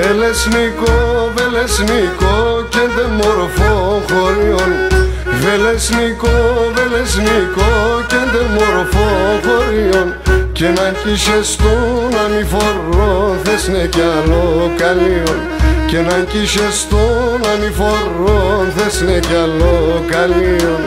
Βελεσνικό, Βελεσνικό και δε μορφό χωριών. Βελεσνικό, Βελεσνικό και δε μορφό χωριών. Και να κοίσες τον ανηφορό θες ναι κι άλλο καλίον. Και να κοίσες τον ανηφορό θες ναι κι άλλο καλίον.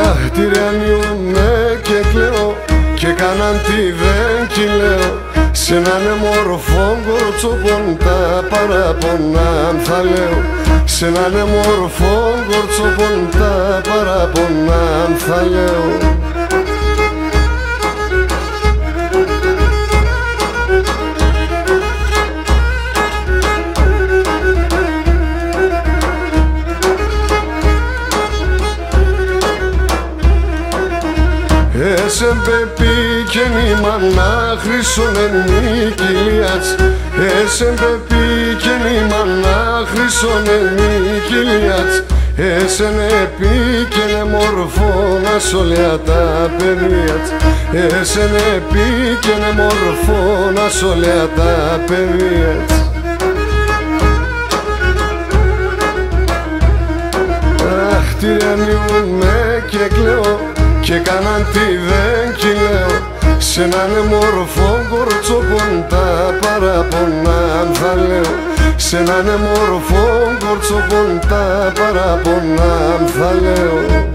Αχ, τυραννιούμαι και κλαίω και κάναν τι δεν κυλαίω. Σ' έναν μορφό κορτσοπον τα παραπονά θα λέω. Σ' έναν μορφό κορτσοπον τα παραπονά θα λέω. Εσεν πεπί και νήμανα χρυσόν ενίκηλιατς. Εσεν πεπί και νήμανα χρυσόν ενίκηλιατς. Εσεν επί και νε μορφώνα σολιά τα περίατς. Εσεν επί και νε μορφώνα σολιά τα περίατς. Αχ, τυραννιούμαι και κλαίω και κάναν τι δεν κυλαίω. Σ' έναν μορφό κορτσοπον τα παραπονά θα λέω. Σ' έναν μορφό κορτσοπον τα παραπονά θα λέω.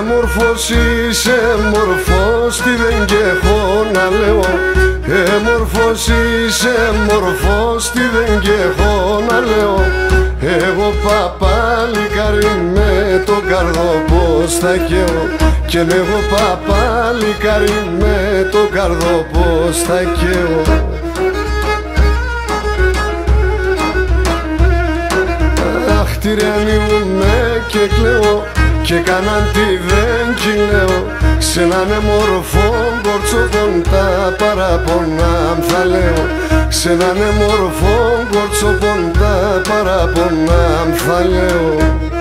Μορφός είσαι μορφός, τι δεν κι έχω να λέω. Μορφός είσαι μορφός, τι δεν κι έχω να λέω. Εγώ παπαλικάρι με το καρδό πως θα καίω. Και εγώ παπαλικάρι με το καρδό πως θα καίω. Αχ, τυραννιούμαι και κλαίω και κάναν τι δεν κυλαίω. Σ' έναν μορφό κορτσοπον τα παραπονά θα λέω. Σ' έναν μορφό κορτσοπον τα παραπονά θα λέω.